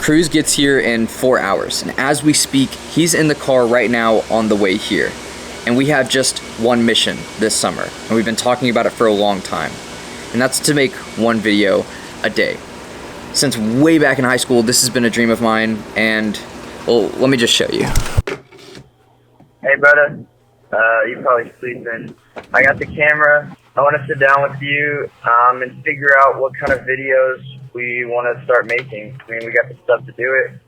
Cruz gets here in 4 hours, and as we speak, he's in the car right now on the way here. And we have just one mission this summer, and we've been talking about it for a long time. And that's to make one video a day. Since way back in high school, this has been a dream of mine, and well, let me just show you. Hey brother, you probably sleeping. I got the camera. I want to sit down with you and figure out what kind of videos we want to start making. I mean, we got the stuff to do it.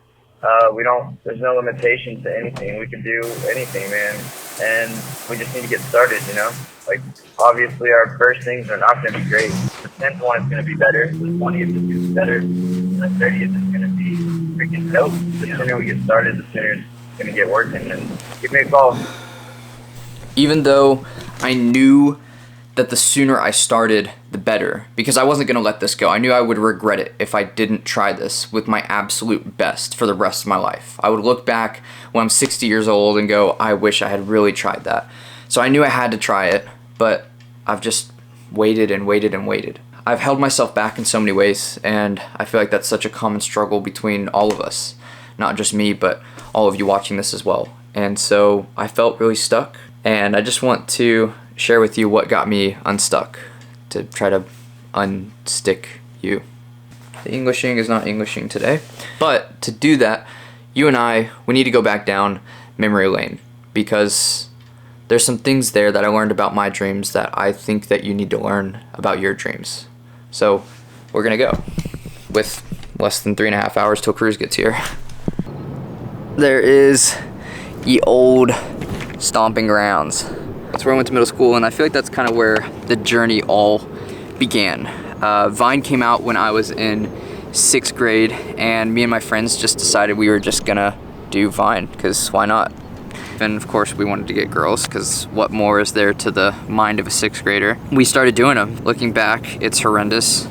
There's no limitation to anything. We can do anything, man. And we just need to get started, you know? Like, obviously our first things are not going to be great. The 10th one is going to be better. The 20th is going to be better. And the 30th is going to be freaking dope. The sooner we get started, the sooner it's going to get working. And give me a call. Even though I knew that the sooner I started, the better, because I wasn't going to let this go. I knew I would regret it if I didn't try this with my absolute best for the rest of my life. I would look back when I'm 60 years old and go, I wish I had really tried that. So I knew I had to try it, but I've just waited and waited and waited. I've held myself back in so many ways, and I feel like that's such a common struggle between all of us. Not just me, but all of you watching this as well. And so I felt really stuck, and I just want to share with you what got me unstuck, to try to unstick you. The Englishing is not Englishing today, but to do that, you and we need to go back down memory lane, because there's some things there that I learned about my dreams that I think that you need to learn about your dreams. So we're gonna go with less than 3.5 hours till Cruz gets here. There is ye old stomping grounds. That's where I went to middle school, and I feel like that's kind of where the journey all began. Vine came out when I was in 6th grade, and me and my friends just decided we were just gonna do Vine, because why not? And of course we wanted to get girls, because what more is there to the mind of a 6th grader? We started doing them. Looking back, it's horrendous.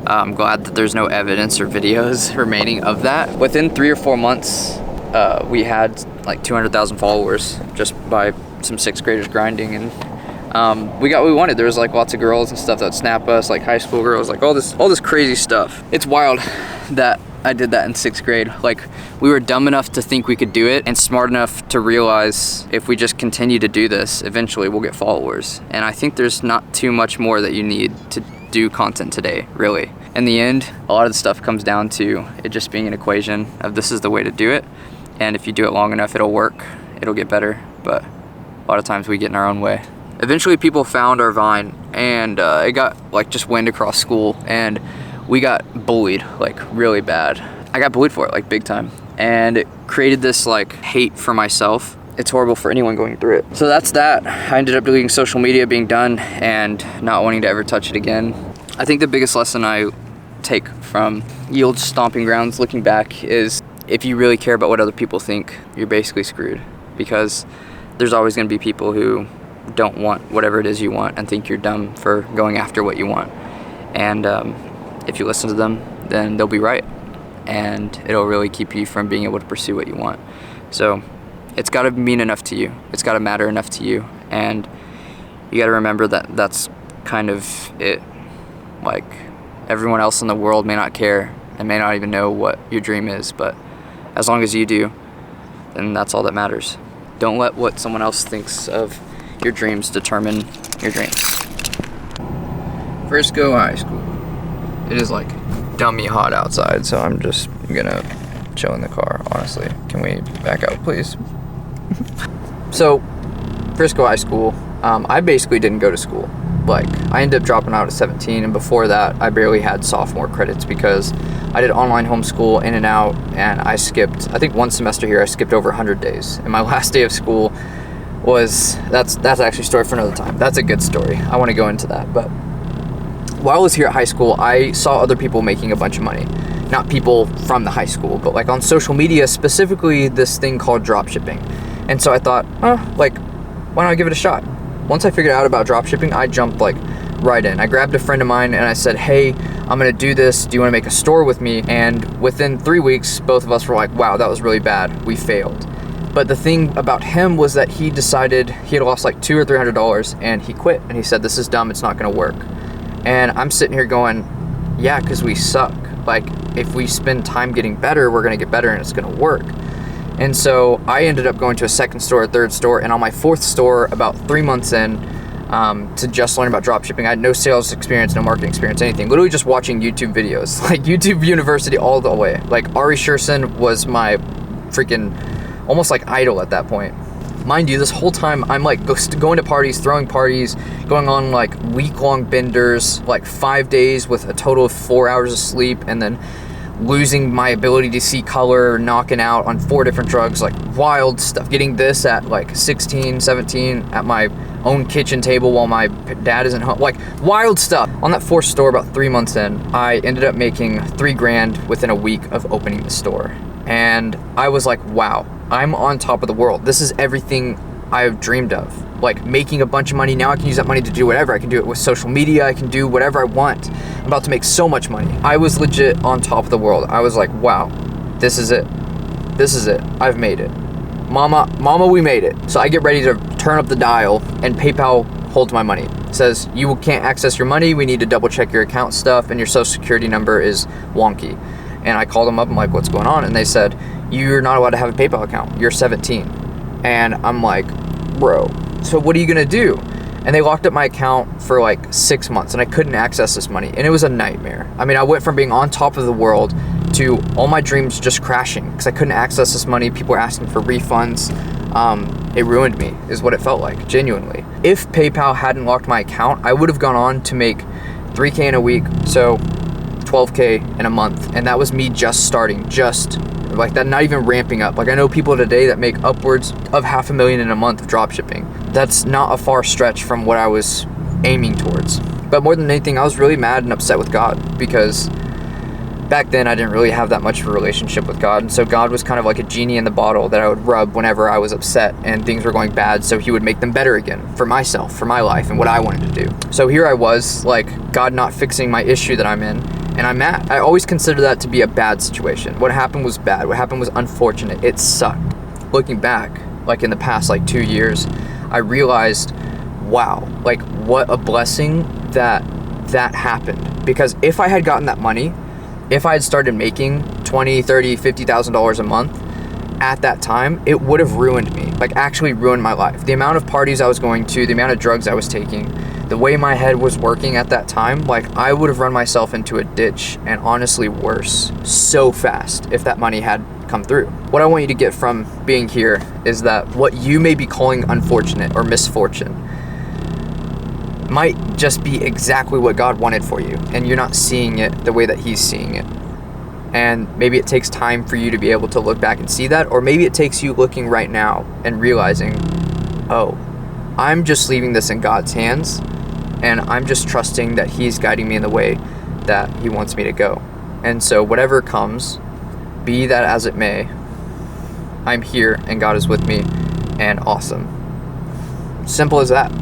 I'm glad that there's no evidence or videos remaining of that. Within 3 or 4 months, we had like 200,000 followers just by some 6th graders grinding, and we got what we wanted. There was like lots of girls and stuff that snap us, like high school girls, like all this crazy stuff. It's wild that I did that in 6th grade. Like, we were dumb enough to think we could do it, and smart enough to realize if we just continue to do this, eventually we'll get followers. And I think there's not too much more that you need to do content today, really. In the end, a lot of the stuff comes down to it just being an equation of this is the way to do it, and if you do it long enough, it'll work, it'll get better. But a lot of times we get in our own way. Eventually people found our Vine, and it got like just wind across school, and we got bullied like really bad. I got bullied for it like big time, and it created this like hate for myself. It's horrible for anyone going through it. So that's that. I ended up deleting social media, being done, and not wanting to ever touch it again. I think the biggest lesson I take from ye old stomping grounds looking back is if you really care about what other people think, you're basically screwed, because there's always going to be people who don't want whatever it is you want and think you're dumb for going after what you want. And if you listen to them, then they'll be right, and it'll really keep you from being able to pursue what you want. So it's got to mean enough to you, it's got to matter enough to you, and you got to remember that that's kind of it. Like, everyone else in the world may not care and may not even know what your dream is, but as long as you do, then that's all that matters. Don't let what someone else thinks of your dreams determine your dreams. Frisco High School. It is like dummy hot outside, so I'm just gonna chill in the car, honestly. Can we back out, please? So, Frisco High School, I basically didn't go to school. Like, I ended up dropping out at 17, and before that, I barely had sophomore credits because I did online homeschool in and out, and I skipped, I think one semester here, I skipped over 100 days. And my last day of school was, that's actually a story for another time. That's a good story. I want to go into that. But while I was here at high school, I saw other people making a bunch of money. Not people from the high school, but like on social media, specifically this thing called dropshipping. And so I thought, like, why not give it a shot? Once I figured out about dropshipping, I jumped like right in. I grabbed a friend of mine and I said, hey, I'm gonna do this. Do you wanna make a store with me? And within 3 weeks, both of us were like, wow, that was really bad. We failed. But the thing about him was that he decided he had lost like $200 or $300 and he quit. And he said, this is dumb, it's not gonna work. And I'm sitting here going, yeah, because we suck. Like, if we spend time getting better, we're going to get better and it's going to work. And so I ended up going to a second store, a third store, and on my fourth store, about 3 months in, to just learn about dropshipping. I had no sales experience, no marketing experience, anything. Literally just watching YouTube videos, like YouTube University all the way. Like Ari Sherson was my freaking almost like idol at that point. Mind you, this whole time I'm like going to parties, throwing parties, going on like week-long benders, like 5 days with a total of 4 hours of sleep, and then losing my ability to see color, knocking out on 4 different drugs, like wild stuff. Getting this at like 16, 17 at my own kitchen table while my dad isn't home, like wild stuff. On that fourth store, about 3 months in, I ended up making $3,000 within a week of opening the store. And I was like, wow, I'm on top of the world. This is everything I've dreamed of. Like making a bunch of money. Now I can use that money to do whatever. I can do it with social media. I can do whatever I want. I'm about to make so much money. I was legit on top of the world. I was like, wow, this is it. This is it. I've made it. Mama, we made it. So I get ready to turn up the dial, and PayPal holds my money. It says, you can't access your money. We need to double check your account stuff, and your social security number is wonky. And I called them up. I'm like, what's going on? And they said, you're not allowed to have a PayPal account. You're 17. And I'm like, bro, so what are you gonna do? And they locked up my account for like 6 months, and I couldn't access this money. And it was a nightmare. I mean, I went from being on top of the world to all my dreams just crashing because I couldn't access this money. People were asking for refunds. It ruined me, is what it felt like, genuinely. If PayPal hadn't locked my account, I would have gone on to make $3K in a week, so $12K in a month. And that was me just starting, just like that, not even ramping up. Like I know people today that make upwards of $500,000 in a month of dropshipping. That's not a far stretch from what I was aiming towards. But more than anything, I was really mad and upset with God, because back then I didn't really have that much of a relationship with God. And so God was kind of like a genie in the bottle that I would rub whenever I was upset and things were going bad, so he would make them better again for myself, for my life, and what I wanted to do. So here I was, like, God not fixing my issue that I'm in, and I'm mad. I always consider that to be a bad situation. What happened was bad. What happened was unfortunate. It sucked. Looking back, like in the past like 2 years, I realized, wow, like what a blessing that happened. Because if I had gotten that money, if I had started making $20,000, $30,000, $50,000 a month at that time, it would have ruined me, like actually ruined my life. The amount of parties I was going to, the amount of drugs I was taking, the way my head was working at that time, like I would have run myself into a ditch, and honestly worse, so fast if that money had come through. What I want you to get from being here is that what you may be calling unfortunate or misfortune might just be exactly what God wanted for you, and you're not seeing it the way that he's seeing it. And maybe it takes time for you to be able to look back and see that, or maybe it takes you looking right now and realizing, oh, I'm just leaving this in God's hands, and I'm just trusting that he's guiding me in the way that he wants me to go. And so whatever comes, be that as it may, I'm here and God is with me, and awesome. Simple as that.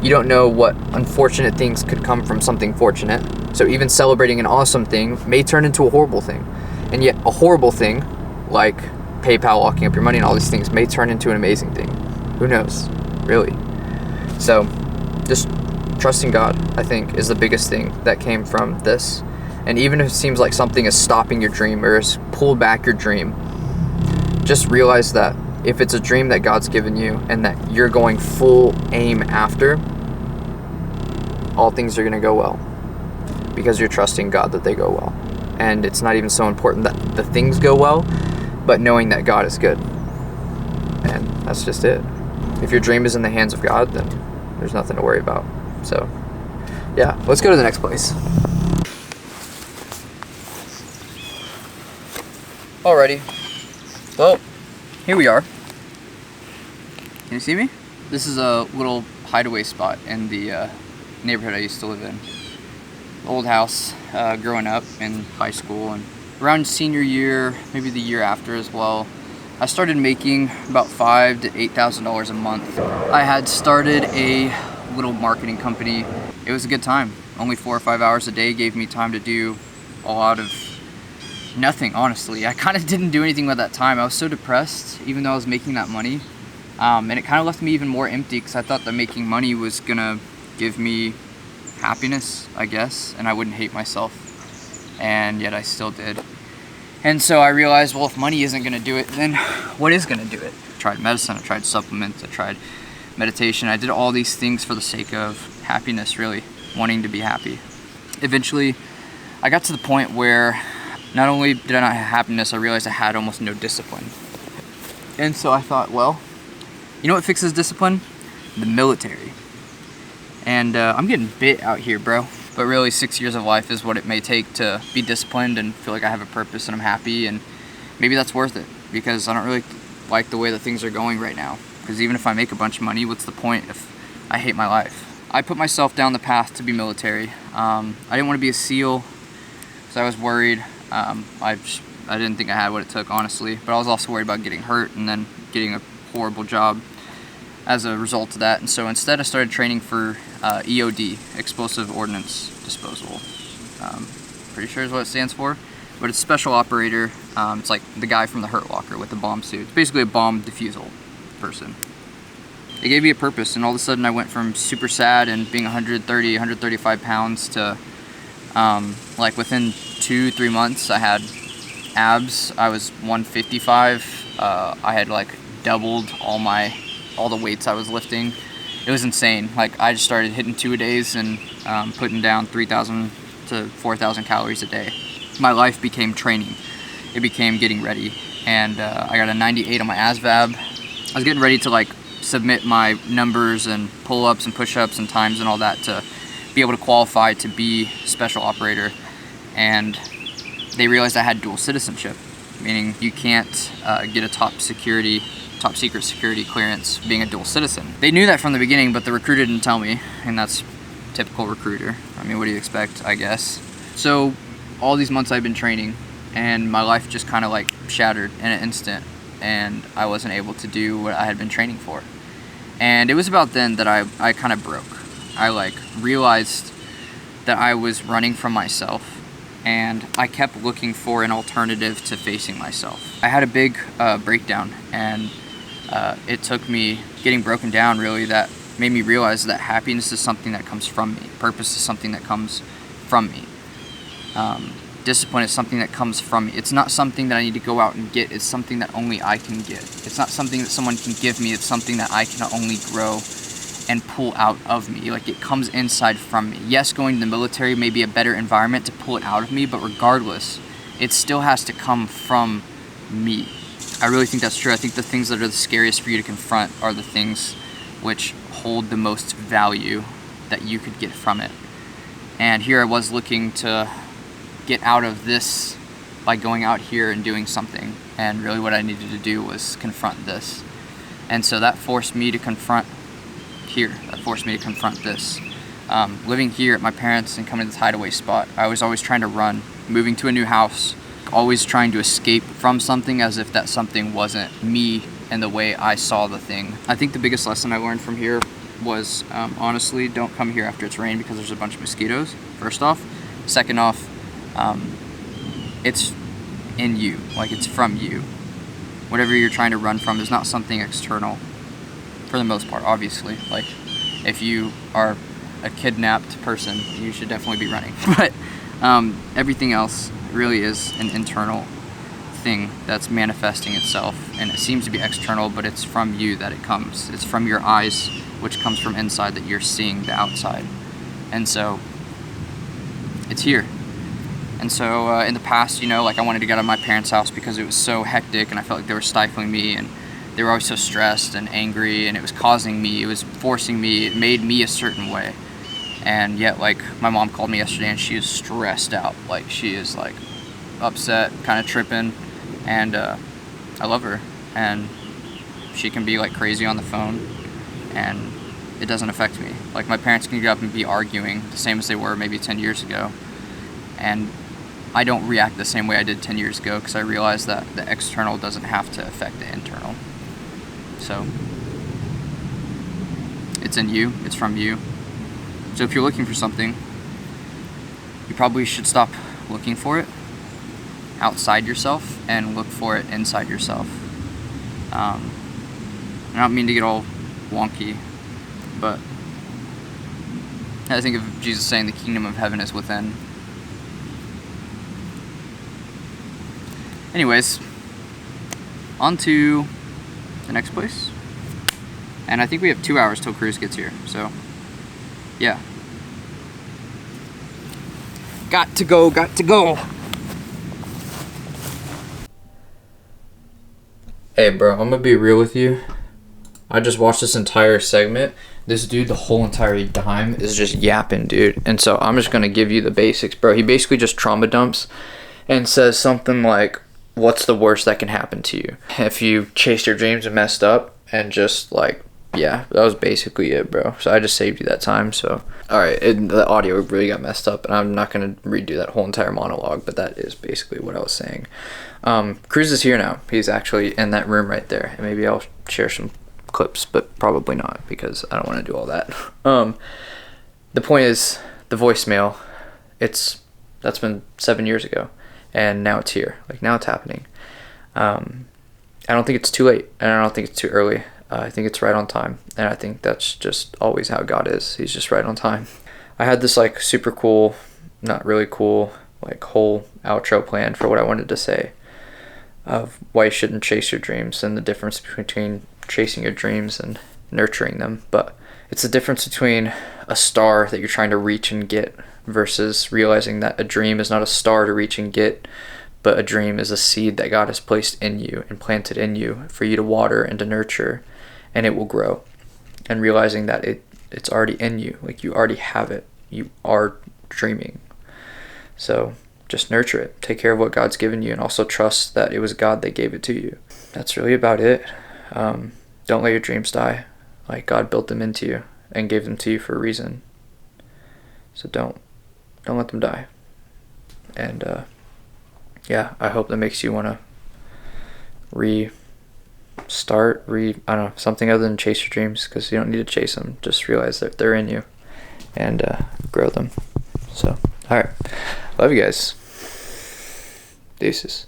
You don't know what unfortunate things could come from something fortunate. So even celebrating an awesome thing may turn into a horrible thing. And yet a horrible thing, like PayPal locking up your money and all these things, may turn into an amazing thing. Who knows, really? So just trusting God, I think, is the biggest thing that came from this. And even if it seems like something is stopping your dream or has pulled back your dream, just realize that if it's a dream that God's given you and that you're going full aim after, all things are going to go well, because you're trusting God that they go well. And it's not even so important that the things go well, but knowing that God is good. And that's just it. If your dream is in the hands of God, then there's nothing to worry about. So yeah, let's go to the next place. Alrighty, well, here we are. Can you see me? This is a little hideaway spot in the neighborhood I used to live in. Old house, growing up in high school, and around senior year, maybe the year after as well, I started making about $5,000 to $8,000 a month. I had started a little marketing company. It was a good time. Only 4 or 5 hours a day gave me time to do a lot of nothing, honestly. I kind of didn't do anything with that time. I was so depressed, even though I was making that money. And it kind of left me even more empty, because I thought that making money was gonna give me happiness, I guess, and I wouldn't hate myself. And yet I still did. And so I realized, well, if money isn't going to do it, then what is going to do it? I tried medicine, I tried supplements, I tried meditation. I did all these things for the sake of happiness, really, wanting to be happy. Eventually, I got to the point where not only did I not have happiness, I realized I had almost no discipline. And so I thought, well, you know what fixes discipline? The military. And I'm getting bit out here, bro. But really, 6 years of life is what it may take to be disciplined and feel like I have a purpose and I'm happy, and maybe that's worth it, because I don't really like the way that things are going right now. Because even if I make a bunch of money, what's the point if I hate my life? I put myself down the path to be military. I didn't want to be a SEAL because I was worried. I didn't think I had what it took, honestly, but I was also worried about getting hurt and then getting a horrible job as a result of that. And so instead I started training for EOD, Explosive Ordnance Disposal. Pretty sure is what it stands for, but it's special operator. It's like the guy from the Hurt Locker with the bomb suit. It's basically a bomb defusal person. It gave me a purpose, and all of a sudden I went from super sad and being 130, 135 pounds to like within 2-3 months I had abs. I was 155. I had like doubled all the weights I was lifting. It was insane. Like, I just started hitting 2 a days and putting down 3,000 to 4,000 calories a day. My life became training. It became getting ready. And I got a 98 on my ASVAB. I was getting ready to like submit my numbers and pull-ups and push-ups and times and all that to be able to qualify to be special operator. And they realized I had dual citizenship, meaning you can't get a top secret security clearance being a dual citizen. They knew that from the beginning, but the recruiter didn't tell me, and that's typical recruiter. I mean, what do you expect, I guess? So all these months I've been training, and my life just kind of like shattered in an instant, and I wasn't able to do what I had been training for. And it was about then that I kind of broke. I like realized that I was running from myself, and I kept looking for an alternative to facing myself. I had a big breakdown, and it took me getting broken down, really, that made me realize that happiness is something that comes from me. Purpose is something that comes from me. Discipline is something that comes from me. It's not something that I need to go out and get. It's something that only I can get. It's not something that someone can give me. It's something that I can only grow and pull out of me. Like, it comes inside from me. Yes, going to the military may be a better environment to pull it out of me, but regardless, it still has to come from me. I really think that's true. I think the things that are the scariest for you to confront are the things which hold the most value that you could get from it. And here I was looking to get out of this by going out here and doing something. And really what I needed to do was confront this. And so that forced me to confront here. That forced me to confront this. Living here at my parents' and coming to this hideaway spot, I was always trying to run, moving to a new house, always trying to escape from something as if that something wasn't me and the way I saw the thing. I think the biggest lesson I learned from here was, honestly, don't come here after it's rained because there's a bunch of mosquitoes, first off. Second off, it's in you, like it's from you. Whatever you're trying to run from is not something external, for the most part, obviously. Like, if you are a kidnapped person, you should definitely be running. But everything else really is an internal thing that's manifesting itself, and it seems to be external, but it's from you that it comes. It's from your eyes, which comes from inside, that you're seeing the outside. And so it's here. And so in the past, you know, like, I wanted to get out of my parents' house because it was so hectic and I felt like they were stifling me, and they were always so stressed and angry, and it was causing me, it was forcing me, it made me a certain way. And yet, like, my mom called me yesterday and she is stressed out. Like, she is like upset, kind of tripping, and I love her, and she can be like crazy on the phone and it doesn't affect me. Like, my parents can get up and be arguing the same as they were maybe 10 years ago, and I don't react the same way I did 10 years ago because I realize that the external doesn't have to affect the internal. So it's in you, it's from you. So if you're looking for something, you probably should stop looking for it outside yourself and look for it inside yourself. I don't mean to get all wonky, but I think of Jesus saying the kingdom of heaven is within. Anyways, on to the next place. And I think we have 2 hours till Cruz gets here, so yeah. Got to go, got to go. Hey bro, I'm gonna be real with you. I just watched this entire segment. This dude, the whole entire time, is just yapping, dude. And so I'm just gonna give you the basics, bro. He basically just trauma dumps and says something like, what's the worst that can happen to you? If you chased your dreams and messed up, and just like, yeah, that was basically it, bro. So I just saved you that time, so. All right, the audio really got messed up, and I'm not gonna redo that whole entire monologue, but that is basically what I was saying. Cruz is here now. He's actually in that room right there, and maybe I'll share some clips, but probably not, because I don't want to do all that. The point is, the voicemail, that's been 7 years ago, and now it's here. Like, now it's happening. I don't think it's too late, and I don't think it's too early. I think it's right on time, and I think that's just always how God is. He's just right on time. I had this like super cool, not really cool, like whole outro planned for what I wanted to say of why you shouldn't chase your dreams and the difference between chasing your dreams and nurturing them. But it's the difference between a star that you're trying to reach and get versus realizing that a dream is not a star to reach and get, but a dream is a seed that God has placed in you and planted in you for you to water and to nurture, and it will grow. And realizing that it's already in you, like you already have it. You are dreaming. So just nurture it. Take care of what God's given you, and also trust that it was God that gave it to you. That's really about it. Don't let your dreams die. Like, God built them into you and gave them to you for a reason. So don't let them die. And yeah, I hope that makes you want to restart, I don't know, something other than chase your dreams, because you don't need to chase them. Just realize that they're in you and grow them. So, all right. Love you guys. Deuces.